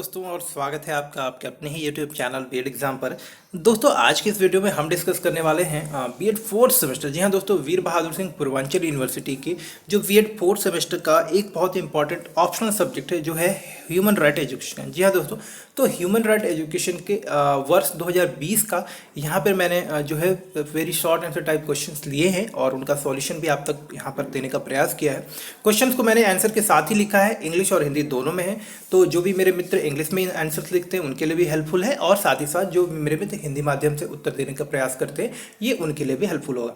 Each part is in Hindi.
दोस्तों और स्वागत है आपका आपके अपने ही YouTube चैनल बीएड एग्जाम पर। दोस्तों आज की इस वीडियो में हम डिस्कस करने वाले हैं बीएड फोर्थ सेमेस्टर। जी हाँ दोस्तों, वीर बहादुर सिंह पूर्वांचल यूनिवर्सिटी की जो बीएड फोर्थ सेमेस्टर का एक बहुत इंपॉर्टेंट ऑप्शनल सब्जेक्ट है जो है ह्यूमन राइट एजुकेशन। जी हाँ दोस्तों, तो ह्यूमन राइट एजुकेशन के वर्ष 2020 का यहाँ पर मैंने जो है very short answer type questions लिए हैं और उनका सॉल्यूशन भी आप तक यहाँ पर देने का प्रयास किया है। क्वेश्चंस को मैंने आंसर के साथ ही लिखा है, इंग्लिश और हिंदी दोनों में है, तो जो भी मेरे मित्र इंग्लिश में आंसर्स लिखते हैं उनके लिए भी हेल्पफुल है और साथ ही साथ जो मेरे मित्र हिंदी माध्यम से उत्तर देने का प्रयास करते हैं ये उनके लिए भी हेल्पफुल होगा।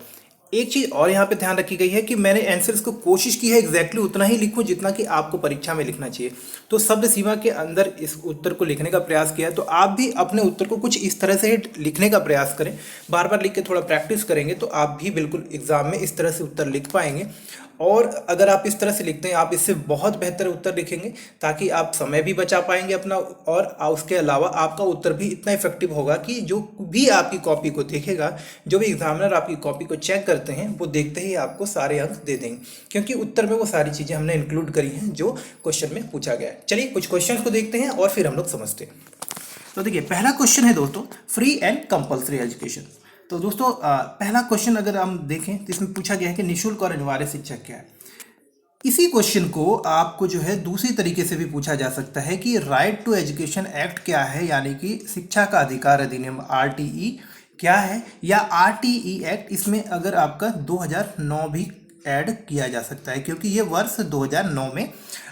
एक चीज़ और यहाँ पे ध्यान रखी गई है कि मैंने आंसर्स को कोशिश की है एग्जैक्टली उतना ही लिखूं जितना कि आपको परीक्षा में लिखना चाहिए। तो शब्द सीमा के अंदर इस उत्तर को लिखने का प्रयास किया है, तो आप भी अपने उत्तर को कुछ इस तरह से लिखने का प्रयास करें। बार बार लिख के थोड़ा प्रैक्टिस करेंगे तो आप भी बिल्कुल एग्जाम में इस तरह से उत्तर लिख पाएंगे। और अगर आप इस तरह से लिखते हैं आप इससे बहुत बेहतर उत्तर लिखेंगे ताकि आप समय भी बचा पाएंगे अपना, और उसके अलावा आपका उत्तर भी इतना इफेक्टिव होगा कि जो भी आपकी कॉपी को देखेगा, जो भी एग्जामिनर आपकी कॉपी को चेक करते हैं वो देखते ही आपको सारे अंक दे देंगे, क्योंकि उत्तर में वो सारी चीज़ें हमने इंक्लूड करी हैं जो क्वेश्चन में पूछा गया है। चलिए कुछ क्वेश्चन को देखते हैं और फिर हम लोग समझते हैं। तो देखिए पहला क्वेश्चन है दोस्तों, फ्री एंड कंपल्सरी एजुकेशन। तो दोस्तों पहला क्वेश्चन अगर हम देखें तो इसमें पूछा गया है कि निःशुल्क और अनिवार्य शिक्षा क्या है। इसी क्वेश्चन को आपको जो है दूसरी तरीके से भी पूछा जा सकता है कि राइट टू एजुकेशन एक्ट क्या है, यानी कि शिक्षा का अधिकार अधिनियम आरटीई क्या है, या आरटीई एक्ट इसमें अगर आपका 2009 भी ऐड किया जा सकता है क्योंकि ये वर्ष 2009 में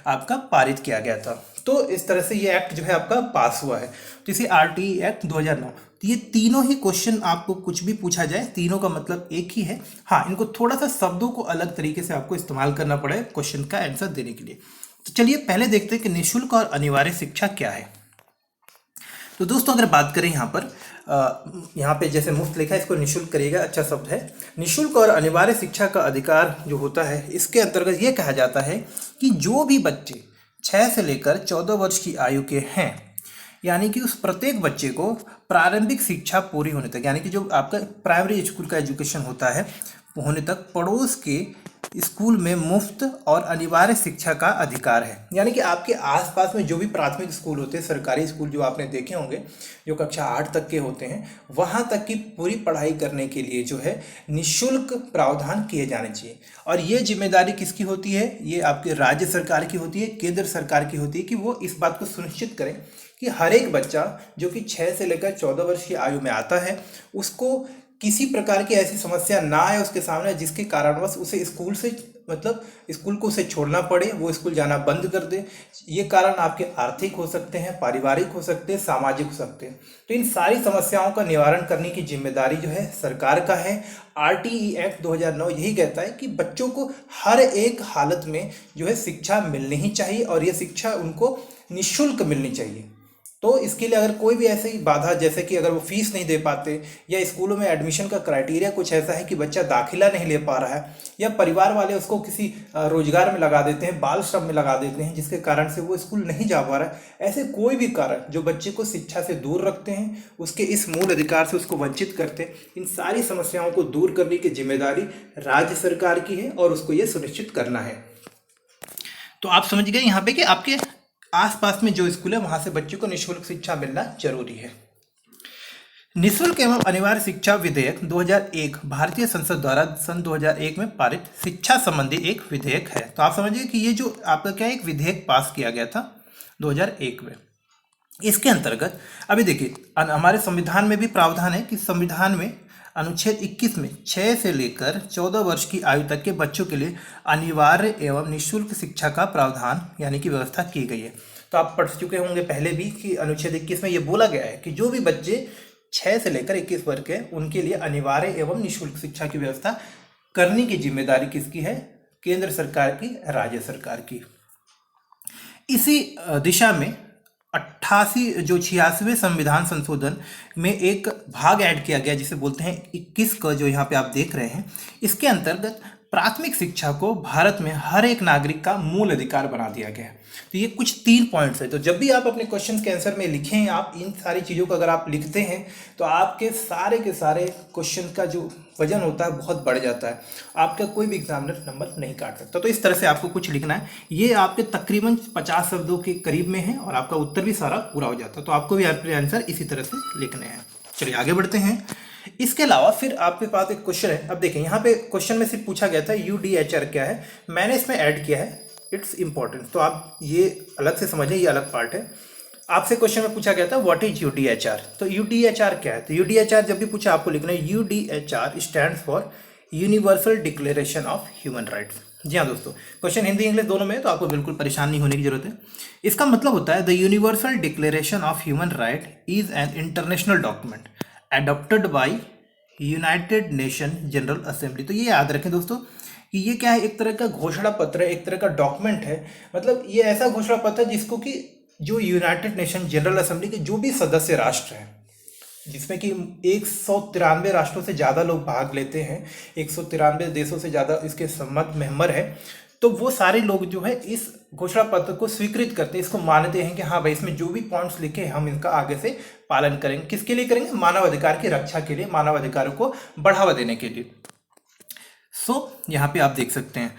आपका पारित किया गया था। तो इस तरह से ये एक्ट जो है आपका पास हुआ है, तो इसे आरटीई एक्ट 2009। तो ये तीनों ही क्वेश्चन आपको कुछ भी पूछा जाए तीनों का मतलब एक ही है। हाँ, इनको थोड़ा सा शब्दों को अलग तरीके से आपको इस्तेमाल करना पड़ेगा क्वेश्चन का आंसर देने के लिए। तो चलिए पहले देखते हैं कि निःशुल्क और अनिवार्य शिक्षा क्या है। तो दोस्तों अगर बात करें यहाँ पर यहाँ पे जैसे मुफ्त लिखा है इसको निःशुल्क करिएगा, अच्छा शब्द है। निःशुल्क और अनिवार्य शिक्षा का अधिकार जो होता है इसके अंतर्गत ये कहा जाता है कि जो भी बच्चे 6 से लेकर 14 वर्ष की आयु के हैं, यानी कि उस प्रत्येक बच्चे को प्रारंभिक शिक्षा पूरी होने तक, यानी कि जो आपका प्राइमरी स्कूल का एजुकेशन होता है होने तक पड़ोस के स्कूल में मुफ्त और अनिवार्य शिक्षा का अधिकार है। यानी कि आपके आसपास में जो भी प्राथमिक स्कूल होते हैं, सरकारी स्कूल जो आपने देखे होंगे जो कक्षा 8 तक के होते हैं, वहाँ तक की पूरी पढ़ाई करने के लिए जो है निःशुल्क प्रावधान किए जाने चाहिए। और ये जिम्मेदारी किसकी होती है? ये आपके राज्य सरकार की होती है, केंद्र सरकार की होती है कि वो इस बात को सुनिश्चित करें कि हर एक बच्चा जो कि 6 से लेकर 14 वर्ष की आयु में आता है उसको किसी प्रकार की ऐसी समस्या ना आए उसके सामने जिसके कारणवश उसे स्कूल से मतलब स्कूल को उसे छोड़ना पड़े, वो स्कूल जाना बंद कर दे। ये कारण आपके आर्थिक हो सकते हैं, पारिवारिक हो सकते हैं, सामाजिक हो सकते हैं। तो इन सारी समस्याओं का निवारण करने की जिम्मेदारी जो है सरकार का है। आरटीई एक्ट 2009 यही कहता है कि बच्चों को हर एक हालत में जो है शिक्षा मिलनी ही चाहिए और ये शिक्षा उनको निःशुल्क मिलनी चाहिए। तो इसके लिए अगर कोई भी ऐसी बाधा, जैसे कि अगर वो फीस नहीं दे पाते या स्कूलों में एडमिशन का क्राइटेरिया कुछ ऐसा है कि बच्चा दाखिला नहीं ले पा रहा है, या परिवार वाले उसको किसी रोजगार में लगा देते हैं, बाल श्रम में लगा देते हैं जिसके कारण से वो स्कूल नहीं जा पा रहा है, ऐसे कोई भी कारण जो बच्चे को शिक्षा से दूर रखते हैं, उसके इस मूल अधिकार से उसको वंचित करते हैं, इन सारी समस्याओं को दूर करने की जिम्मेदारी राज्य सरकार की है और उसको ये सुनिश्चित करना है। तो आप समझ गए यहाँ पे कि आपके आसपास में जो स्कूल है वहां से बच्चों को निःशुल्क शिक्षा मिलना जरूरी है। निःशुल्क एवं अनिवार्य शिक्षा विधेयक 2001 भारतीय संसद द्वारा सन 2001 में पारित शिक्षा संबंधी एक विधेयक है। तो आप समझिए कि ये जो आपका क्या एक विधेयक पास किया गया था 2001 में। इसके अंतर्गत अभी देखिए हमारे संविधान में भी प्रावधान है कि संविधान में अनुच्छेद 21 में 6 से लेकर 14 वर्ष की आयु तक के बच्चों के लिए अनिवार्य एवं निःशुल्क शिक्षा का प्रावधान यानी कि व्यवस्था की गई है। तो आप पढ़ चुके होंगे पहले भी कि अनुच्छेद 21 में ये बोला गया है कि जो भी बच्चे 6 से लेकर 21 वर्ष के उनके लिए अनिवार्य एवं निःशुल्क शिक्षा की व्यवस्था करने की जिम्मेदारी किसकी है? केंद्र सरकार की, राज्य सरकार की। इसी दिशा में 86वें संविधान संशोधन में एक भाग ऐड किया गया जिसे बोलते हैं 21 का, जो यहाँ पे आप देख रहे हैं। इसके अंतर्गत प्राथमिक शिक्षा को भारत में हर एक नागरिक का मूल अधिकार बना दिया गया है। तो ये कुछ 3 पॉइंट्स है। तो जब भी आप अपने क्वेश्चन के आंसर में लिखें, आप इन सारी चीज़ों को अगर आप लिखते हैं तो आपके सारे के सारे क्वेश्चन का जो वजन होता है बहुत बढ़ जाता है, आपका कोई भी एग्जामिनर नंबर नहीं काट सकता। तो इस तरह से आपको कुछ लिखना है। ये आपके तकरीबन 50 शब्दों के करीब में है और आपका उत्तर भी सारा पूरा हो जाता है। तो आपको भी अपने आंसर इसी तरह से लिखने हैं। चलिए आगे बढ़ते हैं। इसके अलावा फिर आपके पास एक क्वेश्चन है। अब देखें, यहाँ पे क्वेश्चन में सिर्फ पूछा गया था UDHR क्या है, मैंने इसमें ऐड किया है इट्स इंपॉर्टेंट। तो आप ये अलग से समझ लें, ये अलग पार्ट है। आपसे क्वेश्चन में पूछा गया था व्हाट इज UDHR। तो UDHR क्या है? तो UDHR जब भी पूछा आपको लिखना है UDHR stand for universal declaration of human rights. जी हाँ दोस्तों, क्वेश्चन हिंदी इंग्लिश दोनों में है, तो आपको बिल्कुल परेशान नहीं होने की जरूरत है। इसका मतलब होता है the universal declaration of human right is an international document adopted by United nation general assembly. तो ये याद रखें दोस्तों कि ये क्या है, एक तरह का घोषणा पत्र है, एक तरह का डॉक्यूमेंट है। मतलब ये ऐसा घोषणा पत्र है जिसको कि जो यूनाइटेड नेशन जनरल असेंबली के जो भी सदस्य राष्ट्र हैं, जिसमें कि 193 राष्ट्रों से ज़्यादा लोग भाग लेते हैं, 193 देशों से ज़्यादा इसके सम्मत मेंबर है, तो वो सारे लोग जो है इस घोषणा पत्र को स्वीकृत करते हैं, इसको मानते हैं कि हाँ भाई इसमें जो भी पॉइंट्स लिखे हैं हम इनका आगे से पालन करेंगे। किसके लिए करेंगे? मानव अधिकार की रक्षा के लिए, मानव अधिकारों को बढ़ावा देने के लिए। यहाँ पे आप देख सकते हैं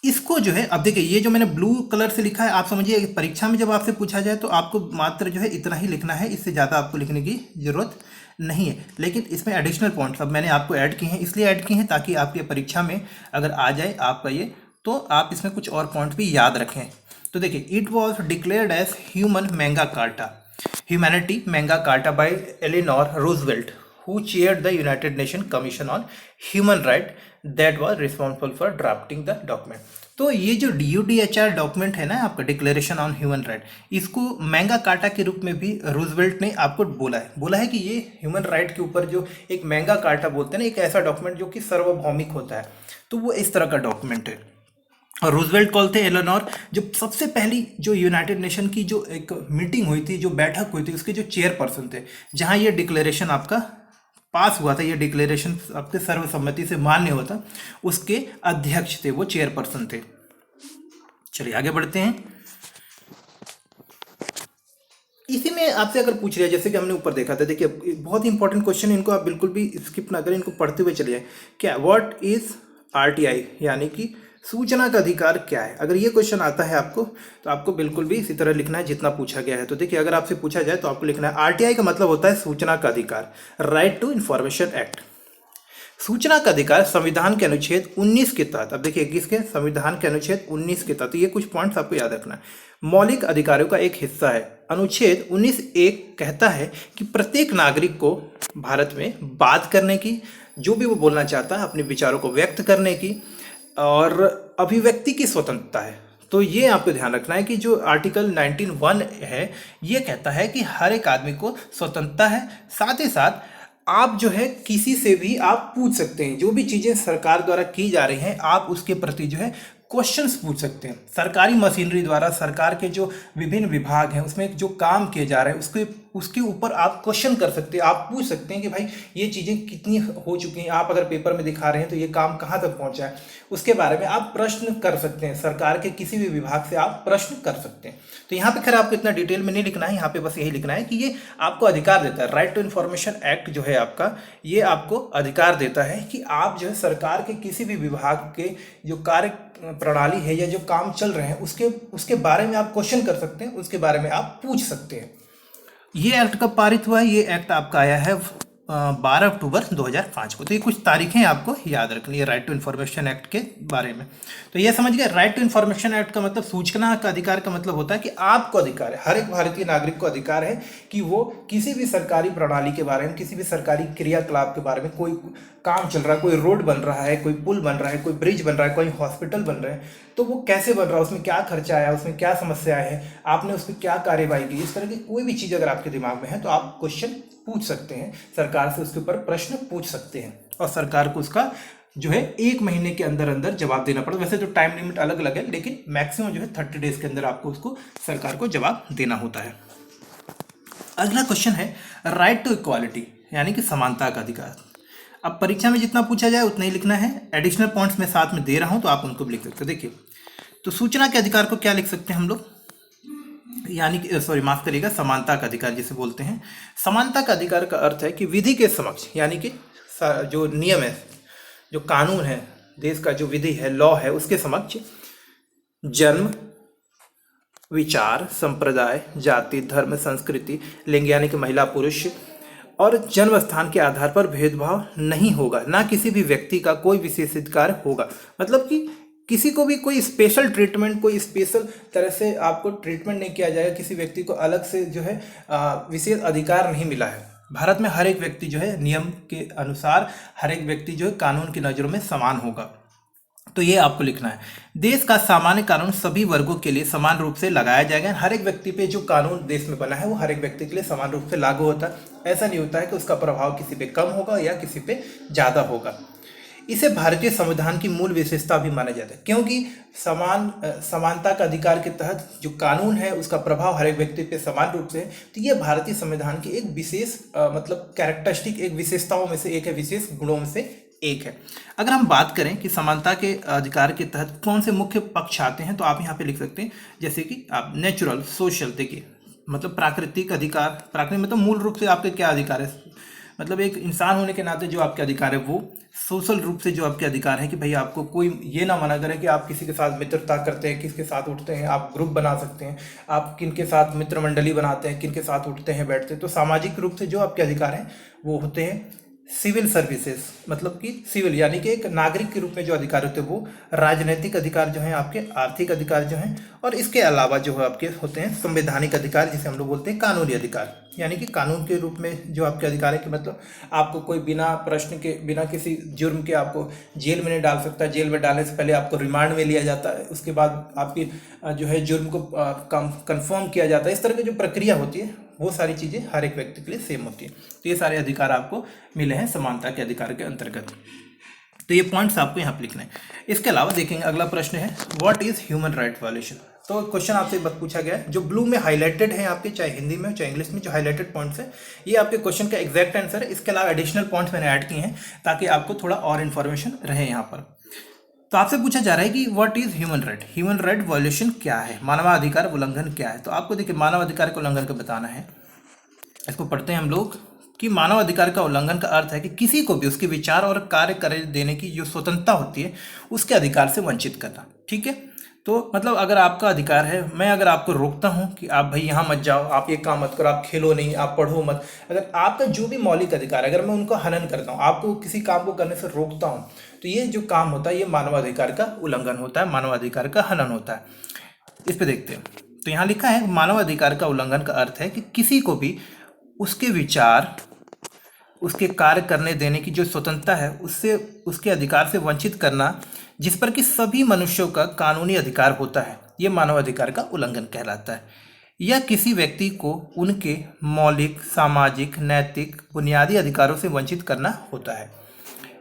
इसको जो है। अब देखिए ये जो मैंने ब्लू कलर से लिखा है, आप समझिए परीक्षा में जब आपसे पूछा जाए तो आपको मात्र जो है इतना ही लिखना है, इससे ज़्यादा आपको लिखने की जरूरत नहीं है। लेकिन इसमें एडिशनल पॉइंट्स अब मैंने आपको ऐड किए हैं, इसलिए ऐड किए हैं ताकि आपकी परीक्षा में अगर आ जाए आपका ये, तो आप इसमें कुछ और पॉइंट भी याद रखें। तो देखिए, it was declared as human Magna Carta, humanity Magna Carta by Eleanor Roosevelt who chaired the United Nations Commission on Human Rights that was responsible for drafting the document। तो ये जो UDHR डॉक्यूमेंट है ना आपका, डिक्लेरेशन ऑन ह्यूमन राइट, इसको मैंगा कार्टा के रूप में भी रूजवेल्ट ने आपको बोला है कि ये ह्यूमन राइट के ऊपर जो एक मैंगा कार्टा बोलते हैं ना, एक ऐसा डॉक्यूमेंट जो कि सार्वभौमिक होता है, तो वो इस तरह का डॉक्यूमेंट है। और रूजवेल्ट कौन थे? एलेनोर, जो सबसे पहली जो यूनाइटेड नेशन की जो एक मीटिंग हुई थी, जो बैठक हुई थी, उसके जो चेयरपर्सन थे, जहाँ ये डिक्लेरेशन आपका पास हुआ था, ये डिक्लेरेशन आपके सर्वसम्मति से मान्य हुआ था, उसके अध्यक्ष थे, वो चेयरपर्सन थे। चलिए आगे बढ़ते हैं। इसी में आपसे अगर पूछ लिया, जैसे कि हमने ऊपर देखा था, देखिए बहुत ही इंपॉर्टेंट क्वेश्चन, इनको आप बिल्कुल भी स्किप ना करें, इनको पढ़ते हुए चलिए। क्या व्हाट इज RTI, यानी कि सूचना का अधिकार क्या है? अगर ये क्वेश्चन आता है आपको, तो आपको बिल्कुल भी इसी तरह लिखना है जितना पूछा गया है। तो देखिए, अगर आपसे पूछा जाए तो आपको लिखना है RTI का मतलब होता है सूचना का अधिकार, राइट टू इंफॉर्मेशन एक्ट। सूचना का अधिकार संविधान के अनुच्छेद 19 के तहत, अब देखिए किसके? संविधान के अनुच्छेद 19 के तहत, ये कुछ पॉइंट्स आपको याद रखना है, मौलिक अधिकारों का एक हिस्सा है। अनुच्छेद 19(1) कहता है कि प्रत्येक नागरिक को भारत में बात करने की, जो भी वो बोलना चाहता है, अपने विचारों को व्यक्त करने की और अभिव्यक्ति की स्वतंत्रता है। तो ये आपको ध्यान रखना है कि जो आर्टिकल 19(1) है, ये कहता है कि हर एक आदमी को स्वतंत्रता है। साथ ही साथ आप जो है किसी से भी आप पूछ सकते हैं, जो भी चीज़ें सरकार द्वारा की जा रही हैं, आप उसके प्रति जो है क्वेश्चंस पूछ सकते हैं। सरकारी मशीनरी द्वारा सरकार के जो विभिन्न विभाग हैं, उसमें जो काम किए जा रहे हैं, उसके ऊपर आप क्वेश्चन कर सकते हैं, आप पूछ सकते हैं कि भाई ये चीज़ें कितनी हो चुकी हैं, आप अगर पेपर में दिखा रहे हैं तो ये काम कहाँ तक पहुँचा है, उसके बारे में आप प्रश्न कर सकते हैं। सरकार के किसी भी विभाग से आप प्रश्न कर सकते हैं। तो यहाँ पे खैर आपको इतना डिटेल में नहीं लिखना है, यहाँ पे बस यही लिखना है कि ये आपको अधिकार देता है, राइट टू इन्फॉर्मेशन एक्ट जो है आपका, ये आपको अधिकार देता है कि आप जो है सरकार के किसी भी विभाग के जो कार्य प्रणाली है या जो काम चल रहे हैं, उसके बारे में आप क्वेश्चन कर सकते हैं, उसके बारे में आप पूछ सकते हैं। ये एक्ट कब पारित हुआ है? ये एक्ट आपका आया है 12 अक्टूबर 2005 को। तो ये कुछ तारीखें आपको याद रखनी है राइट टू इन्फॉर्मेशन एक्ट के बारे में। तो ये समझ गए, राइट टू इन्फॉर्मेशन एक्ट का मतलब सूचना का अधिकार का मतलब होता है कि आपको अधिकार है, हर एक भारतीय नागरिक को अधिकार है कि वो किसी भी सरकारी प्रणाली के बारे में, किसी भी सरकारी क्रियाकलाप के बारे में, कोई काम चल रहा है, कोई रोड बन रहा है, कोई पुल बन रहा है, कोई ब्रिज बन रहा है, कोई हॉस्पिटल बन रहा है, तो वो कैसे बन रहा है, उसमें क्या खर्चा आया, उसमें क्या समस्या है, आपने उस पर क्या कार्यवाही की, इस तरह की कोई भी चीज़ अगर आपके दिमाग में है तो आप क्वेश्चन पूछ सकते हैं, सरकार से उसके ऊपर प्रश्न पूछ सकते हैं और सरकार को उसका जो है 1 महीने के अंदर अंदर जवाब देना पड़ता है। वैसे तो टाइम लिमिट अलग अलग है, लेकिन मैक्सिमम जो है 30 डेज के अंदर आपको उसको सरकार को जवाब देना होता है। अगला क्वेश्चन है राइट टू इक्वालिटी, यानी कि समानता का अधिकार। अब परीक्षा में जितना पूछा जाए उतना ही लिखना है, एडिशनल पॉइंट्स मैं साथ में दे रहा हूँ तो आप उनको भी लिख सकते हो। देखिए, तो सूचना के अधिकार को क्या लिख सकते हैं हम लोग, यानी कि सॉरी माफ करिएगा, समानता का अधिकार जिसे बोलते हैं। समानता का अधिकार का अर्थ है कि विधि के समक्ष, यानी कि जो नियम है, जो कानून है, देश का जो विधि है, लॉ है, उसके समक्ष जन्म, विचार, संप्रदाय, जाति, धर्म, संस्कृति, लिंग यानी कि महिला पुरुष और जन्म स्थान के आधार पर भेदभाव नहीं होगा, ना किसी भी व्यक्ति का कोई विशेषाधिकार होगा। मतलब कि किसी को भी कोई स्पेशल ट्रीटमेंट, कोई स्पेशल तरह से आपको ट्रीटमेंट नहीं किया जाएगा, किसी व्यक्ति को अलग से जो है विशेष अधिकार नहीं मिला है। भारत में हर एक व्यक्ति जो है नियम के अनुसार, हर एक व्यक्ति जो है कानून की नज़रों में समान होगा। तो ये आपको लिखना है। देश का सामान्य कानून सभी वर्गों के लिए समान रूप से लगाया जाएगा। हर एक व्यक्ति पे जो कानून देश में बना है वो हर एक व्यक्ति के लिए समान रूप से लागू होता है। ऐसा नहीं होता है कि उसका प्रभाव किसी पे कम होगा या किसी पे ज़्यादा होगा। इसे भारतीय संविधान की मूल विशेषता भी माना जाता है, क्योंकि समानता का अधिकार के तहत जो कानून है उसका प्रभाव हर एक व्यक्ति पे समान रूप से है। तो ये भारतीय संविधान की एक विशेष मतलब कैरेक्टरिस्टिक, एक विशेषताओं में से एक है, विशेष गुणों में से एक है। अगर हम बात करें कि समानता के अधिकार के तहत कौन से मुख्य पक्ष आते हैं, तो आप यहाँ पे लिख सकते हैं, जैसे कि आप नेचुरल, सोशल, देखिए मतलब प्राकृतिक अधिकार, प्राकृतिक मतलब मूल रूप से आपके क्या अधिकार है, मतलब एक इंसान होने के नाते जो आपके अधिकार है वो। सोशल रूप से जो आपके अधिकार है कि भाई आपको कोई ये ना मना करे कि आप किसी के साथ मित्रता करते हैं, किसके साथ उठते हैं, आप ग्रुप बना सकते हैं, आप किन के साथ मित्र मंडली बनाते हैं, किन के साथ उठते हैं, बैठते हैं। तो सामाजिक रूप से जो आपके अधिकार हैं वो होते हैं सिविल सर्विसेज, मतलब कि सिविल यानी कि एक नागरिक के रूप में जो अधिकार होते हैं वो। राजनीतिक अधिकार जो हैं आपके, आर्थिक अधिकार जो हैं, और इसके अलावा जो है आपके होते हैं संवैधानिक अधिकार, जिसे हम लोग बोलते हैं कानूनी अधिकार, यानी कि कानून के रूप में जो आपके अधिकार है कि मतलब आपको कोई बिना प्रश्न के, बिना किसी जुर्म के आपको जेल में नहीं डाल सकता। जेल में डालने से पहले आपको रिमांड में लिया जाता है, उसके बाद आपकी जो है जुर्म को कंफर्म किया जाता है। इस तरह की जो प्रक्रिया होती है वो सारी चीज़ें हर एक व्यक्ति के लिए सेम होती है। तो ये सारे अधिकार आपको मिले हैं समानता के अधिकार के अंतर्गत। तो ये पॉइंट्स आपको यहाँ पे लिखना है। इसके अलावा देखेंगे अगला प्रश्न है, what is human right violation. तो क्वेश्चन आपसे बस पूछा गया है, जो ब्लू में हाईलाइटेड है आपके, चाहे हिंदी में चाहे इंग्लिश में, जो हाईलाइटेड पॉइंट्स है ये आपके क्वेश्चन का एग्जैक्ट आंसर है। इसके अलावा एडिशनल पॉइंट्स मैंने ऐड किए हैं ताकि आपको थोड़ा और इन्फॉर्मेशन रहे यहाँ पर। तो आपसे पूछा जा रहा है कि what is human right, human right violation क्या है, मानवाधिकार उल्लंघन क्या है। तो आपको देखिए मानवाधिकार का उल्लंघन का बताना है। इसको पढ़ते हैं हम लोग कि मानव अधिकार का उल्लंघन का अर्थ है कि किसी को भी उसके विचार और कार्य करने देने की जो स्वतंत्रता होती है उसके अधिकार से वंचित करना। ठीक है, तो मतलब अगर आपका अधिकार है, मैं अगर आपको रोकता हूं कि आप भाई यहाँ मत जाओ, आप ये काम मत करो, आप खेलो नहीं, आप पढ़ो मत, अगर आपका जो भी मौलिक अधिकार है अगर मैं उनको हनन करता हूँ, आपको किसी काम को करने से रोकता हूँ, तो ये जो काम होता है ये मानवाधिकार का उल्लंघन होता है, मानवाधिकार का हनन होता है। इस पे देखते हैं। तो यहाँ लिखा है मानवाधिकार का उल्लंघन का अर्थ है कि किसी को भी उसके विचार, उसके कार्य करने देने की जो स्वतंत्रता है उससे, उसके अधिकार से वंचित करना, जिस पर कि सभी मनुष्यों का कानूनी अधिकार होता है, ये मानवाधिकार का उल्लंघन कहलाता है। यह किसी व्यक्ति को उनके मौलिक, सामाजिक, नैतिक, बुनियादी अधिकारों से वंचित करना होता है।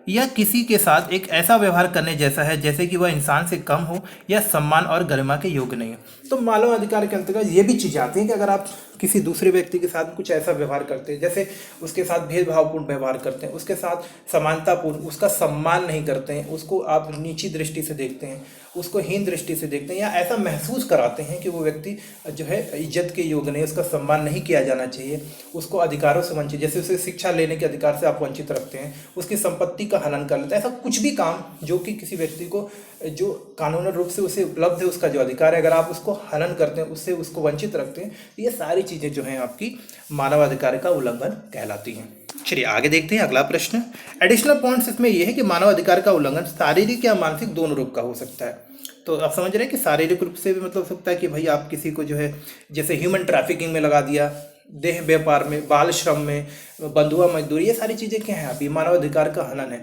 यह किसी के साथ एक ऐसा व्यवहार करने जैसा है जैसे कि वह इंसान से कम हो या सम्मान और गरिमा के योग्य नहीं है। तो मानव अधिकार के अंतर्गत ये भी चीज़ें आती हैं कि अगर आप किसी दूसरे व्यक्ति के साथ कुछ ऐसा व्यवहार करते हैं, जैसे उसके साथ भेदभावपूर्ण व्यवहार करते हैं, उसके साथ समानतापूर्ण, उसका सम्मान नहीं करते हैं, उसको आप नीची दृष्टि से देखते हैं, उसको हीन दृष्टि से देखते हैं, या ऐसा महसूस कराते हैं कि वो व्यक्ति जो है इज्जत के योग्य नहीं, उसका सम्मान नहीं किया जाना चाहिए, उसको अधिकारों से वंचित, जैसे उसे शिक्षा लेने के अधिकार से आप वंचित रखते हैं, उसकी संपत्ति का हनन कर लेते हैं, ऐसा कुछ भी काम जो कि किसी व्यक्ति को जो कानूनी रूप से उसे उपलब्ध है, उसका जो अधिकार है, अगर आप उसको हनन करते हैं, उससे उसको वंचित रखते हैं, तो ये सारी चीज़ें जो हैं आपकी मानवाधिकार का उल्लंघन कहलाती हैं। चलिए आगे देखते हैं अगला प्रश्न। एडिशनल पॉइंट्स इसमें यह है कि मानवाधिकार का उल्लंघन शारीरिक या मानसिक दोनों रूप का हो सकता है। तो आप समझ रहे हैं कि शारीरिक रूप से भी मतलब हो सकता है कि भाई आप किसी को जो है जैसे ह्यूमन ट्रैफिकिंग में लगा दिया, देह व्यापार में, बाल श्रम में, बंधुआ मजदूरी, ये सारी चीज़ें क्या हैं, अभी मानवाधिकार का हनन है।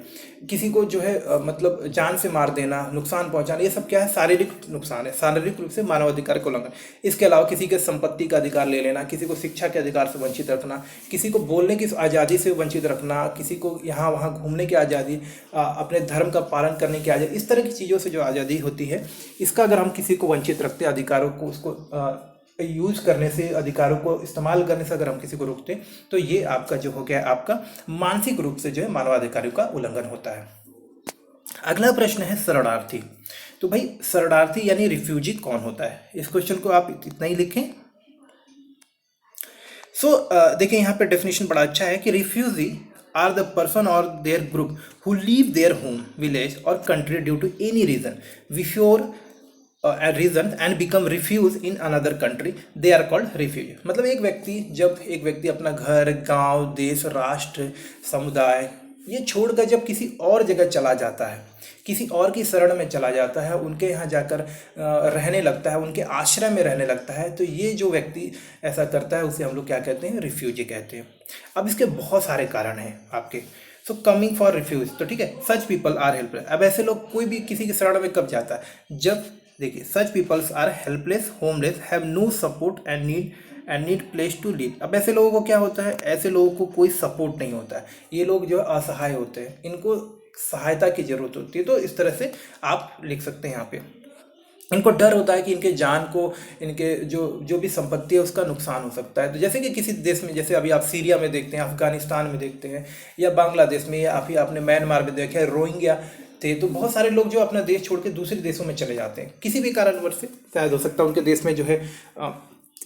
किसी को जो है मतलब जान से मार देना, नुकसान पहुंचाना, ये सब क्या है, शारीरिक नुकसान है, शारीरिक रूप से मानवाधिकार का उल्लंघन। इसके अलावा किसी के संपत्ति का अधिकार ले लेना, किसी को शिक्षा के अधिकार से वंचित रखना, किसी को बोलने की आज़ादी से वंचित रखना, किसी को यहाँ वहाँ घूमने की आज़ादी, अपने धर्म का पालन करने की आज़ादी, इस तरह की चीज़ों से जो आज़ादी होती है, इसका अगर हम किसी को वंचित रखते हैं अधिकारों को, उसको यूज करने से, अधिकारों को इस्तेमाल करने से अगर हम किसी को रोकते हैं तो ये आपका जो हो गया आपका मानसिक रूप से जो है मानवाधिकारों का उल्लंघन होता है। अगला प्रश्न है शरणार्थी। तो भाई शरणार्थी यानी रिफ्यूजी कौन होता है, इस क्वेश्चन को आप इतना ही लिखें। देखिए यहाँ पे डेफिनेशन बड़ा अच्छा है कि रिफ्यूजी आर द पर्सन और their group who leave their home, village और country due to any reason before reason and become refuge in another country, they are called refugee. मतलब जब एक व्यक्ति अपना घर, गांव, देश, राष्ट्र, समुदाय ये छोड़कर जब किसी और जगह चला जाता है, किसी और की शरण में चला जाता है, उनके यहाँ जाकर रहने लगता है, उनके आश्रय में रहने लगता है, तो ये जो व्यक्ति ऐसा करता है उसे हम लोग क्या कहते हैं, रिफ्यूजी कहते हैं। अब इसके बहुत सारे कारण हैं आपके। सो कमिंग फॉर रिफ्यूज, तो ठीक है, सच पीपल आर हेल्पलेस। अब ऐसे लोग कोई भी किसी की शरण में कब जाता है, जब देखिए such peoples are helpless, homeless, have no support and need place to live. अब ऐसे लोगों को क्या होता है, ऐसे लोगों को कोई सपोर्ट नहीं होता है, ये लोग जो है असहाय होते हैं, इनको सहायता की जरूरत होती है। तो इस तरह से आप लिख सकते हैं यहाँ पे। इनको डर होता है कि इनके जान को, इनके जो भी संपत्ति है उसका नुकसान हो सकता है। तो जैसे कि किसी देश में, जैसे अभी आप सीरिया में देखते हैं, अफगानिस्तान में देखते हैं, या बांग्लादेश में, या अभी आपने म्यांमार में देखा है, रोहिंग्या थे। तो बहुत सारे लोग जो अपना देश छोड़ के दूसरे देशों में चले जाते हैं किसी भी कारणवश से। शायद हो सकता है उनके देश में जो है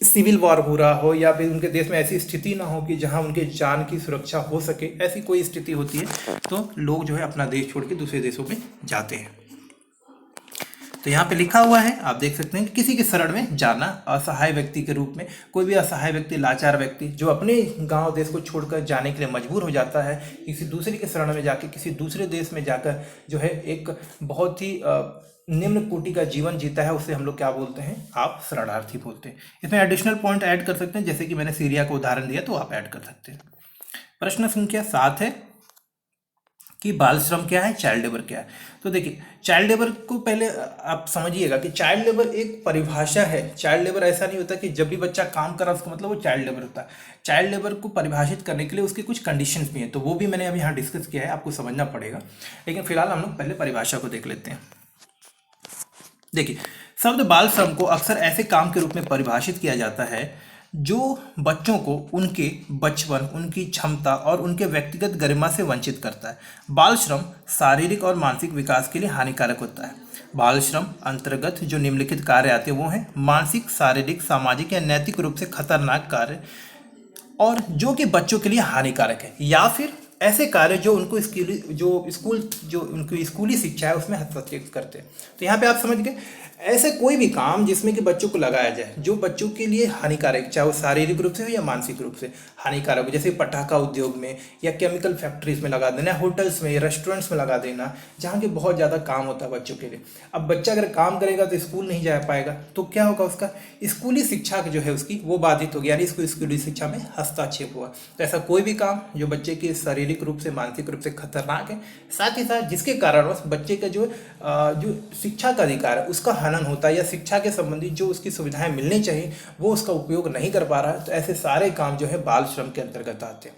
सिविल वॉर हो रहा हो, या फिर उनके देश में ऐसी स्थिति ना हो कि जहां उनके जान की सुरक्षा हो सके, ऐसी कोई स्थिति होती है तो लोग जो है अपना देश छोड़ के दूसरे देशों में जाते हैं। तो यहाँ पे लिखा हुआ है, आप देख सकते हैं कि किसी के शरण में जाना, असहाय व्यक्ति के रूप में। कोई भी असहाय व्यक्ति, लाचार व्यक्ति जो अपने गांव देश को छोड़कर जाने के लिए मजबूर हो जाता है, किसी दूसरे के शरण में जाकर, किसी दूसरे देश में जाकर जो है एक बहुत ही निम्न कोटि का जीवन जीता है, उसे हम लोग क्या बोलते हैं, आप शरणार्थी बोलते हैं। इसमें एडिशनल पॉइंट ऐड कर सकते हैं, जैसे कि मैंने सीरिया को उदाहरण दिया, तो आप ऐड कर सकते हैं। प्रश्न संख्या 7 है कि बाल श्रम क्या है, चाइल्ड लेबर क्या है। तो देखिए चाइल्ड लेबर को पहले आप समझिएगा कि चाइल्ड लेबर एक परिभाषा है। चाइल्ड लेबर ऐसा नहीं होता कि जब भी बच्चा काम कर रहा है उसका मतलब वो चाइल्ड लेबर होता है। चाइल्ड लेबर को परिभाषित करने के लिए उसके कुछ कंडीशंस भी हैं, तो वो भी मैंने अभी यहाँ डिस्कस किया है, आपको समझना पड़ेगा। लेकिन फिलहाल हम लोग पहले परिभाषा को देख लेते हैं। देखिए शब्द बाल श्रम को अक्सर ऐसे काम के रूप में परिभाषित किया जाता है जो बच्चों को उनके बचपन, उनकी क्षमता और उनके व्यक्तिगत गरिमा से वंचित करता है। बाल श्रम शारीरिक और मानसिक विकास के लिए हानिकारक होता है। बाल श्रम अंतर्गत जो निम्नलिखित कार्य आते हैं वो हैं मानसिक, शारीरिक, सामाजिक या नैतिक रूप से खतरनाक कार्य, और जो कि बच्चों के लिए हानिकारक है, या फिर ऐसे कार्य जो उनको उनकी स्कूली शिक्षा है उसमें हस्तक्षेप करते हैं। तो यहाँ पे आप समझ गए, ऐसे कोई भी काम जिसमें कि बच्चों को लगाया जाए जो बच्चों के लिए हानिकारक, चाहे वो शारीरिक रूप से हो या मानसिक रूप से हानिकारक हो, जैसे पटाखा उद्योग में या केमिकल फैक्ट्रीज में लगा देना, होटल्स में, रेस्टोरेंट्स में लगा देना, जहाँ के बहुत ज़्यादा काम होता है बच्चों के लिए। अब बच्चा अगर काम करेगा तो स्कूल नहीं जा पाएगा, तो क्या होगा, उसका स्कूली शिक्षा जो है उसकी वो बाधित होगी, यानी इसको स्कूली शिक्षा में हस्तक्षेप हुआ। तो ऐसा कोई भी काम जो बच्चे के शारीरिक रूप से, मानसिक रूप से खतरनाक है, साथ ही साथ जिसके कारणवश बच्चे का जो शिक्षा का अधिकार है उसका हनन होता है, या शिक्षा के संबंधी जो उसकी सुविधाएं मिलनी चाहिए वो उसका उपयोग नहीं कर पा रहा है, तो ऐसे सारे काम जो है बाल श्रम के अंतर्गत आते हैं।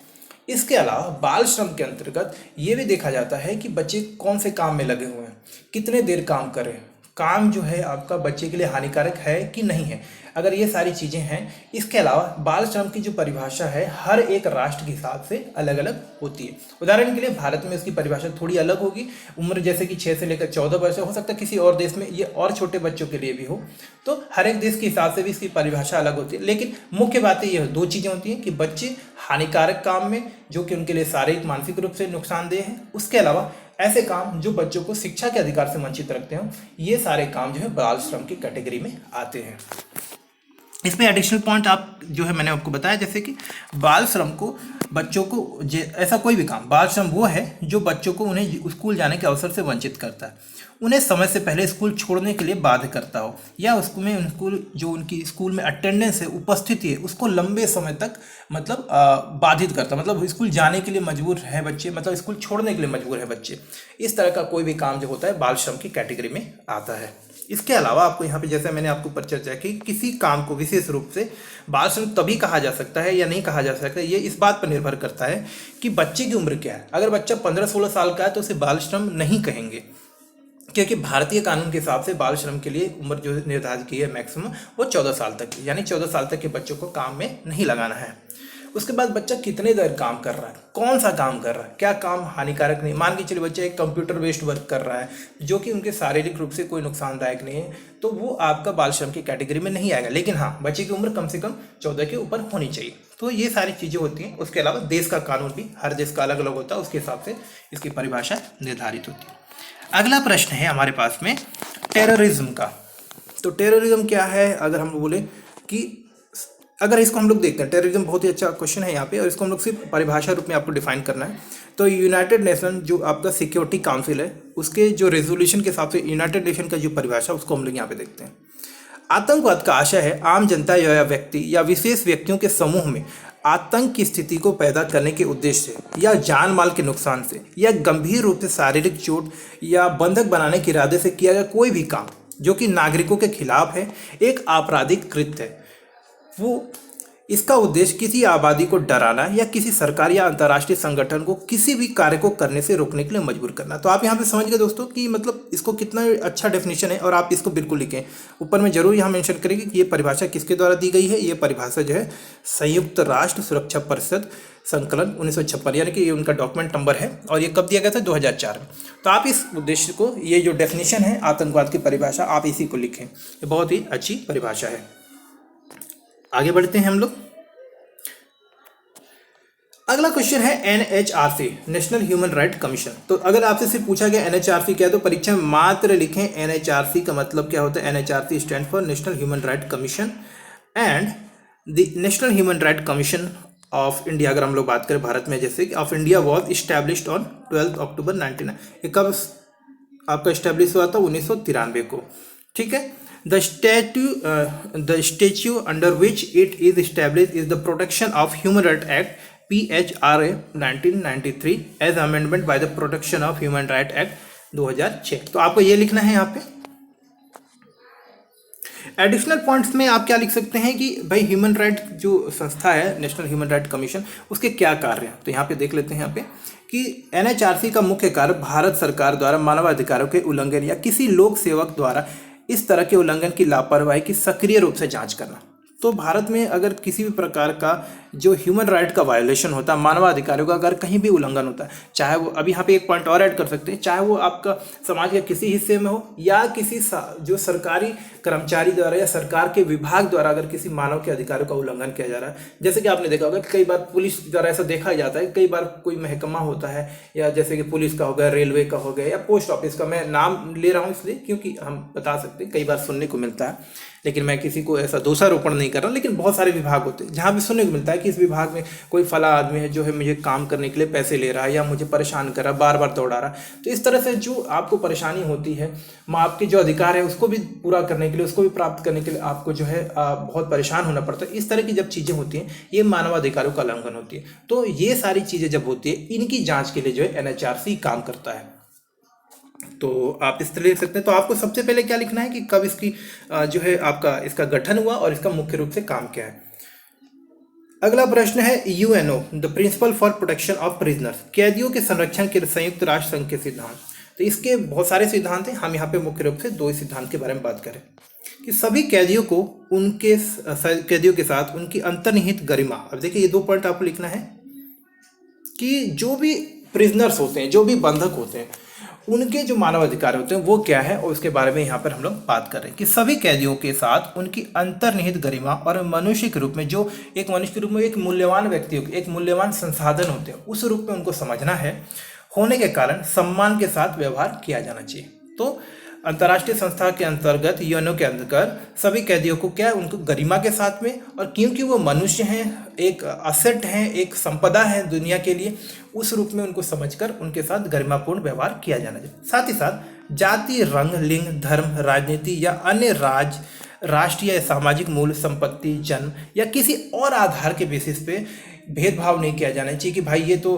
इसके अलावा बाल श्रम के अंतर्गत ये भी देखा जाता है कि बच्चे कौन से काम में लगे हुए हैं, कितने देर काम कर रहे हैं, काम जो है आपका बच्चे के लिए हानिकारक है कि नहीं है, अगर ये सारी चीज़ें हैं। इसके अलावा बाल श्रम की जो परिभाषा है हर एक राष्ट्र के हिसाब से अलग अलग होती है। उदाहरण के लिए भारत में उसकी परिभाषा थोड़ी अलग होगी, उम्र जैसे कि 6 से लेकर 14 वर्ष, हो सकता है किसी और देश में ये और छोटे बच्चों के लिए भी हो, तो हर एक देश के हिसाब से भी इसकी परिभाषा अलग होती है। लेकिन मुख्य बातें ये 2 चीज़ें होती हैं कि बच्चे हानिकारक काम में जो कि उनके लिए शारीरिक, मानसिक रूप से नुकसानदेह है, उसके अलावा ऐसे काम जो बच्चों को शिक्षा के अधिकार से वंचित रखते हो, ये सारे काम जो है बाल श्रम की कैटेगरी में आते हैं। इसमें एडिशनल पॉइंट आप जो है मैंने आपको बताया, जैसे कि बाल श्रम को बच्चों को ऐसा कोई भी काम, बाल श्रम वो है जो बच्चों को उन्हें स्कूल जाने के अवसर से वंचित करता है, उन्हें समय से पहले स्कूल छोड़ने के लिए बाध्य करता हो, या उसमें उनको जो उनकी स्कूल में अटेंडेंस है, उपस्थिति है, उसको लंबे समय तक मतलब बाधित करता, मतलब स्कूल जाने के लिए मजबूर है बच्चे, मतलब स्कूल छोड़ने के लिए मजबूर है बच्चे। इस तरह का कोई भी काम जो होता है बाल श्रम की कैटेगरी में आता है। इसके अलावा आपको यहाँ पे, जैसे मैंने आपको ऊपर चर्चा की, किसी काम को विशेष रूप से बाल श्रम तभी कहा जा सकता है या नहीं कहा जा सकता है, ये इस बात पर निर्भर करता है कि बच्चे की उम्र क्या है। अगर बच्चा 15-16 साल का है तो उसे बाल श्रम नहीं कहेंगे, क्योंकि भारतीय कानून के हिसाब से बाल श्रम के लिए उम्र जो निर्धारित की है मैक्सिमम वो 14 साल तक की, यानी 14 साल तक के बच्चों को काम में नहीं लगाना है। उसके बाद बच्चा कितने देर काम कर रहा है, कौन सा काम कर रहा है, क्या काम हानिकारक नहीं, मान के चलिए बच्चा एक कंप्यूटर बेस्ड वर्क कर रहा है जो कि उनके शारीरिक रूप से कोई नुकसानदायक नहीं है, तो वो आपका बाल श्रम की कैटेगरी में नहीं आएगा। लेकिन हाँ, बच्चे की उम्र कम से कम 14 के ऊपर होनी चाहिए। तो ये सारी चीज़ें होती हैं। उसके अलावा देश का कानून भी हर देश का अलग अलग होता है, उसके हिसाब से इसकी परिभाषा निर्धारित होती है। अगला प्रश्न है हमारे पास में टेररिज्म का। तो टेररिज्म क्या है, अगर हम बोले कि अगर इसको हम लोग देखते हैं, टेररिज्म बहुत ही अच्छा क्वेश्चन है यहाँ पे, और इसको हम लोग सिर्फ परिभाषा रूप में आपको डिफाइन करना है। तो यूनाइटेड नेशन जो आपका सिक्योरिटी काउंसिल है, उसके जो रेजोल्यूशन के हिसाब से यूनाइटेड नेशन का जो परिभाषा, उसको हम लोग यहाँ पे देखते हैं। आतंकवाद का आशय है आम जनता या व्यक्ति या विशेष व्यक्तियों के समूह में आतंक की स्थिति को पैदा करने के उद्देश्य से या जान माल के नुकसान से या गंभीर रूप से शारीरिक चोट या बंधक बनाने के इरादे से किया गया कोई भी काम जो कि नागरिकों के खिलाफ है, एक आपराधिक कृत्य है। वो इसका उद्देश्य किसी आबादी को डराना या किसी सरकारी या अंतर्राष्ट्रीय संगठन को किसी भी कार्य को करने से रोकने के लिए मजबूर करना। तो आप यहाँ पे समझ गए दोस्तों कि मतलब इसको कितना अच्छा डेफिनेशन है, और आप इसको बिल्कुल लिखें। ऊपर में जरूर यहाँ मेंशन करेंगे कि ये परिभाषा किसके द्वारा दी गई है। ये परिभाषा जो है संयुक्त राष्ट्र सुरक्षा परिषद संकलन 1956, यानी कि ये उनका डॉक्यूमेंट नंबर है, और ये कब दिया गया था, 2004 में। तो आप इस उद्देश्य को, ये जो डेफिनेशन है आतंकवाद की परिभाषा, आप इसी को लिखें। ये बहुत ही अच्छी परिभाषा है। आगे बढ़ते हैं हम लोग। अगला क्वेश्चन है NHRC, national human right commission. तो अगर आपसे सिर्फ पूछा गया एनएचआरसी क्या है, तो परीक्षा में मात्र लिखें एनएचआरसी का मतलब क्या होता है। NHRC stand for national human right commission, and the national human right commission of India, अगर हम लोग बात करें भारत में, जैसे of India was established on 12 अक्टूबर 1999। ये कब आपका इस्टेब्लिश हुआ था, 1993 को। ठीक है। The statute under which it is established is the Protection of Human Rights Act PHRA 1993 as amendment by the Protection of Human Rights Act 2006। तो आपको ये लिखना है यहाँ पे। एडिशनल पॉइंट्स में आप क्या लिख सकते हैं कि भाई ह्यूमन राइट जो संस्था है नेशनल ह्यूमन राइट कमीशन, उसके क्या कार्य हैं। तो यहाँ पे देख लेते हैं यहाँ पे कि एनएचआरसी का मुख्य कार्य भारत सरकार द्वारा मानवाधिकारों के उल्लंघन या किसी लोक सेवक द्वारा इस तरह के उल्लंघन की लापरवाही की सक्रिय रूप से जांच करना। तो भारत में अगर किसी भी प्रकार का जो ह्यूमन राइट का वायोलेशन होता है, मानवाधिकारों का अगर कहीं भी उल्लंघन होता है, चाहे वो, अभी यहाँ पे एक पॉइंट और ऐड कर सकते हैं, चाहे वो आपका समाज के किसी हिस्से में हो या किसी जो सरकारी कर्मचारी द्वारा या सरकार के विभाग द्वारा अगर किसी मानव के अधिकारों का उल्लंघन किया जा रहा है। जैसे कि आपने देखा होगा कई बार पुलिस द्वारा ऐसा देखा जाता है, कई बार कोई महकमा होता है, या जैसे कि पुलिस का हो गया, रेलवे का हो गया, या पोस्ट ऑफिस का। मैं नाम ले रहा हूँ इसलिए क्योंकि हम बता सकते हैं, कई बार सुनने को मिलता है, लेकिन मैं किसी को ऐसा दोषारोपण नहीं कर रहा। लेकिन बहुत सारे विभाग होते हैं जहाँ भी सुनने को मिलता है कि इस विभाग में कोई फला आदमी है जो है मुझे काम करने के लिए पैसे ले रहा है या मुझे परेशान कर रहा है, बार बार दौड़ा रहा है। तो इस तरह से जो आपको परेशानी होती है, आपके जो अधिकार है उसको भी पूरा करने के लिए, उसको भी प्राप्त करने के लिए आपको जो है बहुत परेशान होना पड़ता है। इस तरह की जब चीज़ें होती हैं, ये मानवाधिकारों का उल्लंघन होती है। तो ये सारी चीज़ें जब होती है, इनकी जाँच के लिए जो है एनएचआरसी काम करता है। तो आप इस तरह लिख सकते हैं। तो आपको सबसे पहले क्या लिखना है कि कब इसकी जो है आपका इसका गठन हुआ और इसका मुख्य रूप से काम क्या है। अगला प्रश्न है UNO, the principle for protection of prisoners, कैदियों के संरक्षण के संयुक्त राष्ट्र संघ के सिद्धांत। तो इसके बहुत सारे सिद्धांत हैं, हम यहाँ पे मुख्य रूप से दो सिद्धांत के बारे में बात करें कि सभी कैदियों को उनके कैदियों के साथ उनकी अंतर्निहित गरिमा। अब देखिए ये दो पॉइंट आपको लिखना है कि जो भी प्रिजनर्स होते हैं, जो भी बंधक होते हैं, उनके जो मानव अधिकार होते हैं वो क्या है, और उसके बारे में यहाँ पर हम लोग बात कर रहे हैं कि सभी कैदियों के साथ उनकी अंतर्निहित गरिमा और मनुष्य के रूप में, जो एक मनुष्य के रूप में एक मूल्यवान व्यक्ति, एक मूल्यवान संसाधन होते हैं, उस रूप में उनको समझना है, होने के कारण सम्मान के साथ व्यवहार किया जाना चाहिए। तो अंतर्राष्ट्रीय संस्था के अंतर्गत, यूएनओ के अंतर्गत सभी कैदियों को क्या है, उनको गरिमा के साथ में, और क्योंकि वो मनुष्य हैं, एक असेट हैं, एक संपदा है दुनिया के लिए, उस रूप में उनको समझकर उनके साथ गरिमापूर्ण व्यवहार किया जाना चाहिए। साथ ही साथ जाति, रंग, लिंग, धर्म, राजनीति या अन्य राष्ट्रीय या सामाजिक मूल, संपत्ति, जन्म या किसी और आधार के बेसिस पे भेदभाव नहीं किया जाना चाहिए कि भाई ये तो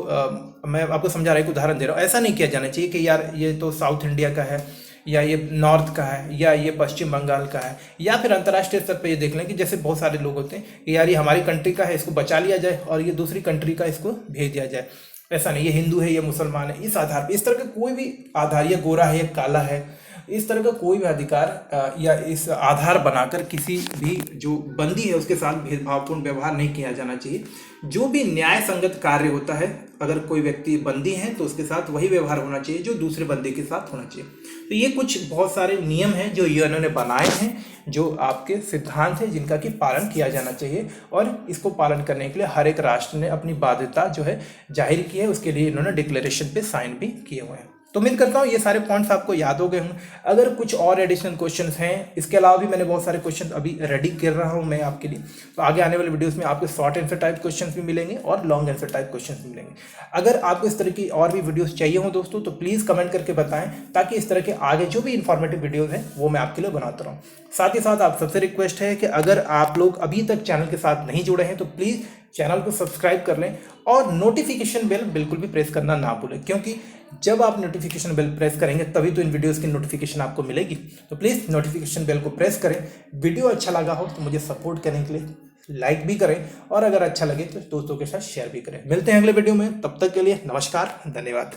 मैं आपको समझा रहा, एक उदाहरण दे रहा हूँ। ऐसा नहीं किया जाना चाहिए कि यार ये तो साउथ इंडिया का है, या ये नॉर्थ का है, या ये पश्चिम बंगाल का है, या फिर अंतर्राष्ट्रीय स्तर पर ये देख लें कि जैसे बहुत सारे लोग होते हैं कि यार ये हमारी कंट्री का है, इसको बचा लिया जाए, और ये दूसरी कंट्री का, इसको भेज दिया जाए। ऐसा नहीं, ये हिंदू है, ये मुसलमान है, इस आधार पर, इस तरह का कोई भी आधार, ये गोरा है, ये काला है, इस तरह का कोई भी अधिकार या इस आधार बनाकर किसी भी जो बंदी है उसके साथ भेदभावपूर्ण व्यवहार नहीं किया जाना चाहिए। जो भी न्याय संगत कार्य होता है, अगर कोई व्यक्ति बंदी है तो उसके साथ वही व्यवहार होना चाहिए जो दूसरे बंदी के साथ होना चाहिए। तो ये कुछ बहुत सारे नियम हैं जो यूएनओ ने बनाए हैं, जो आपके सिद्धांत हैं जिनका कि पालन किया जाना चाहिए, और इसको पालन करने के लिए हर एक राष्ट्र ने अपनी बाध्यता जो है जाहिर की है। उसके लिए इन्होंने डिक्लेरेशन पे साइन भी किए हुए हैं। तो उम्मीद करता हूँ ये सारे पॉइंट्स आपको याद हो गए होंगे। अगर कुछ और एडिशनल क्वेश्चंस हैं, इसके अलावा भी मैंने बहुत सारे क्वेश्चन अभी रेडी कर रहा हूँ मैं आपके लिए, तो आगे आने वाले वीडियोस में आपको शॉर्ट आंसर टाइप क्वेश्चंस भी मिलेंगे और लॉन्ग आंसर टाइप क्वेश्चंस भी मिलेंगे। अगर आपको इस तरह की और भी वीडियोस चाहिए हो दोस्तों तो प्लीज़ कमेंट करके बताएं, ताकि इस तरह के आगे जो भी इंफॉर्मेटिव वीडियोज़ हैं वो मैं आपके लिए बनाता रहूँ। साथ ही साथ आप सबसे रिक्वेस्ट है कि अगर आप लोग अभी तक चैनल के साथ नहीं जुड़े हैं तो प्लीज़ चैनल को सब्सक्राइब कर लें और नोटिफिकेशन बेल बिल्कुल भी प्रेस करना ना भूलें, क्योंकि जब आप नोटिफिकेशन बेल प्रेस करेंगे तभी तो इन वीडियोस की नोटिफिकेशन आपको मिलेगी। तो प्लीज़ नोटिफिकेशन बेल को प्रेस करें। वीडियो अच्छा लगा हो तो मुझे सपोर्ट करने के लिए लाइक भी करें, और अगर अच्छा लगे तो दोस्तों के साथ शेयर भी करें। मिलते हैं अगले वीडियो में, तब तक के लिए नमस्कार, धन्यवाद।